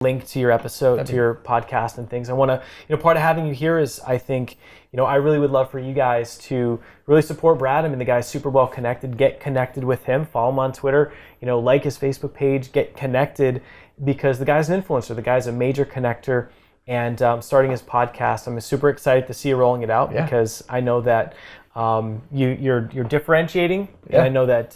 link to your episode, to your podcast and things. I want to, part of having you here is, I think, I really would love for you guys to really support Brad. I mean, the guy's super well connected. Get connected with him. Follow him on Twitter. Like his Facebook page. Get connected, because the guy's an influencer. The guy's a major connector. And starting his podcast, I'm super excited to see you rolling it out, because I know that you're differentiating, and I know that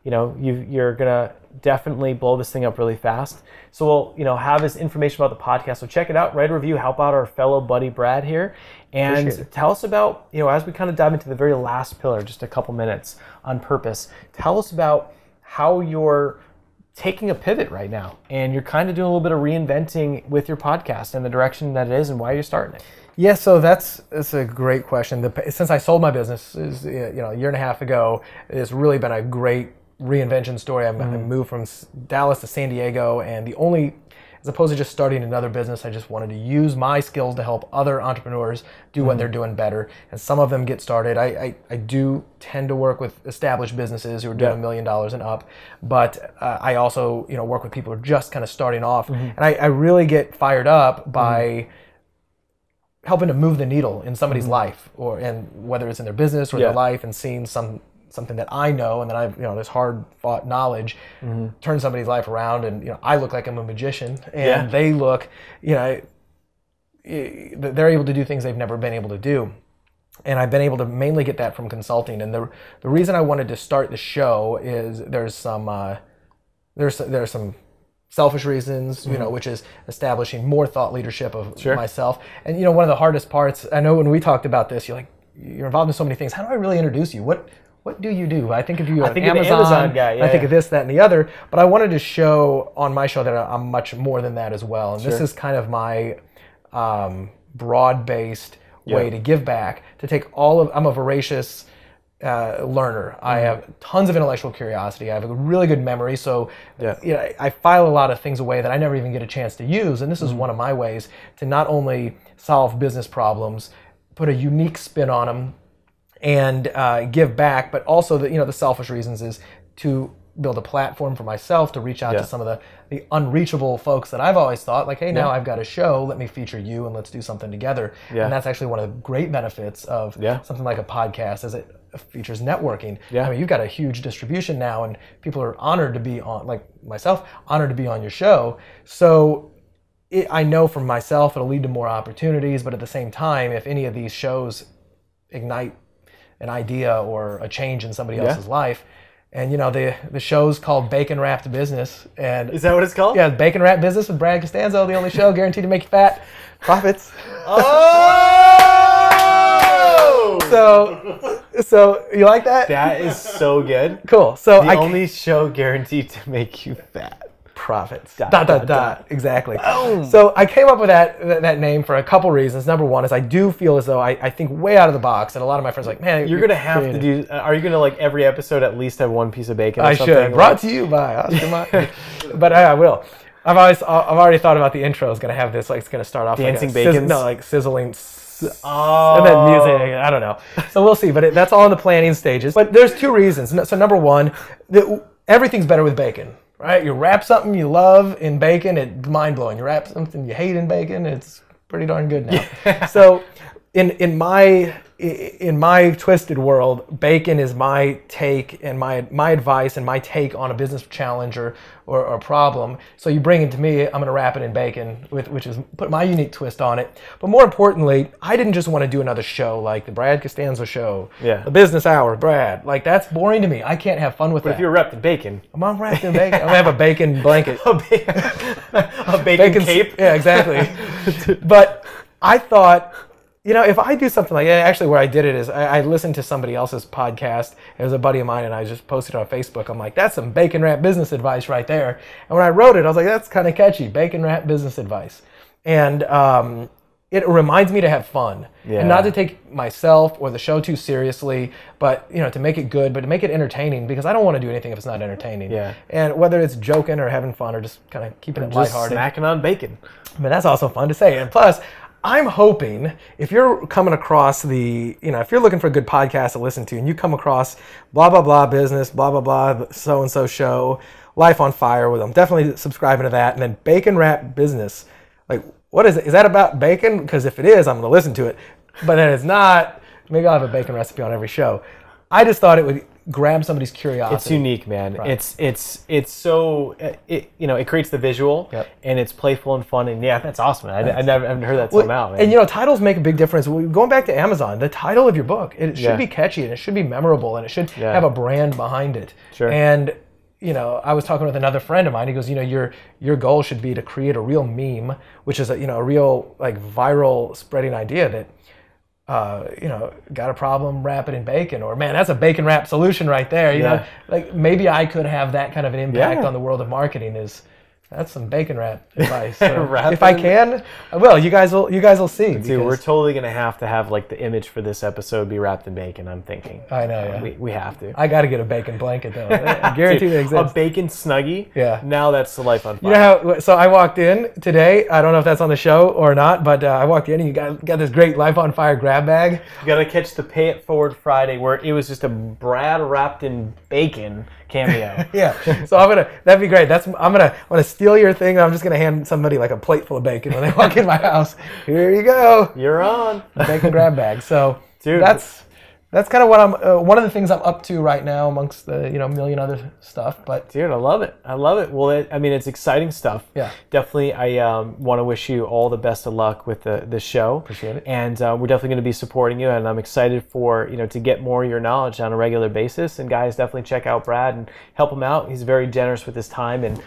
you're gonna definitely blow this thing up really fast. So we'll have his information about the podcast. So check it out, write a review, help out our fellow buddy Brad here, and tell us about, as we kind of dive into the very last pillar, just a couple minutes on purpose. Tell us about how you're taking a pivot right now, and you're kind of doing a little bit of reinventing with your podcast and the direction that it is, and why you're starting it. Yeah, so that's a great question. Since I sold my business, a year and a half ago, it's really been a great reinvention story. I moved from Dallas to San Diego, and as opposed to just starting another business, I just wanted to use my skills to help other entrepreneurs do what they're doing better. And some of them get started. I do tend to work with established businesses who are doing $1 million and up, but I also work with people who are just kind of starting off. And I really get fired up by helping to move the needle in somebody's life, and whether it's in their business or their life, and seeing something that I know and that I've, this hard fought knowledge, turn somebody's life around. And, I look like I'm a magician, and they look, they're able to do things they've never been able to do. And I've been able to mainly get that from consulting. And the reason I wanted to start the show is there's some selfish reasons, which is establishing more thought leadership of myself. And, one of the hardest parts, I know when we talked about this, you're involved in so many things. How do I really introduce you? What do you do? I think of you as an Amazon guy. I think of this, that, and the other. But I wanted to show on my show that I'm much more than that as well. And this is kind of my broad-based way to give back, to take I'm a voracious learner. I have tons of intellectual curiosity. I have a really good memory. So I file a lot of things away that I never even get a chance to use. And this is one of my ways to not only solve business problems, put a unique spin on them, and give back, but also the selfish reasons is to build a platform for myself to reach out to some of the unreachable folks that I've always thought, like, hey, now I've got a show, let me feature you and let's do something together. And that's actually one of the great benefits of something like a podcast, is it features networking. I mean, you've got a huge distribution now, and people are honored to be on, like myself, honored to be on your show. So I know for myself it'll lead to more opportunities, but at the same time, if any of these shows ignite an idea or a change in somebody else's life. And the show's called Bacon Wrapped Business. And is that what it's called? Yeah, Bacon Wrapped Business with Brad Costanzo, the only show guaranteed to make you fat. Profits. So you like that? That is so good. Cool. So the only show guaranteed to make you fat. Profits. Exactly. Boom. So I came up with that name for a couple reasons. Number one is I do feel as though I think way out of the box, and a lot of my friends are like, man, you're gonna have to do. Are you gonna like every episode at least have one piece of bacon? Or I something? Should. Brought to you by Oscar Mayer. But I will. I've already thought about the intro is gonna have this, like, it's gonna start off dancing bacon. Like sizzling. And then music. I don't know. So we'll see. But that's all in the planning stages. But there's two reasons. So number one, everything's better with bacon. Right? You wrap something you love in bacon, it's mind-blowing. You wrap something you hate in bacon, it's pretty darn good now. So in my twisted world, bacon is my take and my advice and my take on a business challenge or problem. So you bring it to me, I'm going to wrap it in bacon, which is put my unique twist on it. But more importantly, I didn't just want to do another show like the Brad Costanzo Show, the Business Hour, Brad. Like, that's boring to me. I can't have fun with that. But if you're wrapped in bacon. I'm wrapped in bacon. I'm going to have a bacon blanket. a bacon cape? Yeah, exactly. But I thought, if I do something like that, actually where I did it is I listened to somebody else's podcast. It was a buddy of mine, and I just posted it on Facebook. I'm like, that's some bacon wrap business advice right there. And when I wrote it, I was like, that's kind of catchy, bacon wrap business advice. And it reminds me to have fun and not to take myself or the show too seriously, but to make it good, but to make it entertaining, because I don't want to do anything if it's not entertaining. And whether it's joking or having fun or just kind of keeping it lighthearted. Just snacking on bacon. But that's also fun to say. And plus, I'm hoping if you're coming across if you're looking for a good podcast to listen to and you come across blah, blah, blah business, blah, blah, blah, so-and-so show, Life on Fire with him. Definitely subscribing to that. And then Bacon Wrap Business. Like, what is it? Is that about bacon? Because if it is, I'm going to listen to it. But then it's not. Maybe I'll have a bacon recipe on every show. I just thought it would grab somebody's curiosity. It's unique, man. Right. It's so it creates the visual, and it's playful and fun, and that's awesome. I haven't heard that come out, man. And titles make a big difference. Going back to Amazon, the title of your book, it should be catchy and it should be memorable and it should have a brand behind it. Sure. And I was talking with another friend of mine. He goes, your goal should be to create a real meme, which is a real like viral spreading idea that. Got a problem, wrap it in bacon, or man, that's a bacon wrap solution right there. You know, like maybe I could have that kind of an impact on the world of marketing. That's some bacon wrap advice. So if I can, I will. You guys will see. Dude, we're totally gonna have to have like the image for this episode be wrapped in bacon. I'm thinking. I know. Yeah. We have to. I got to get a bacon blanket though. I guarantee it exists. A bacon Snuggie. Yeah. Now that's the Life on Fire. You know how? So I walked in today. I don't know if that's on the show or not, but I walked in and you got this great Life on Fire grab bag. You got to catch the Pay It Forward Friday where it was just a Brad wrapped in bacon cameo. Yeah. So that'd be great. I'm gonna steal your thing. I'm just gonna hand somebody like a plate full of bacon when they walk in my house. Here you go. You're on. A bacon grab bag. So dude, that's kind of what I'm. One of the things I'm up to right now, amongst the million other stuff. But dude, I love it. Well, it's exciting stuff. Yeah. Definitely, I want to wish you all the best of luck with the show. Appreciate it. And we're definitely going to be supporting you, and I'm excited for to get more of your knowledge on a regular basis. And guys, definitely check out Brad and help him out. He's very generous with his time, and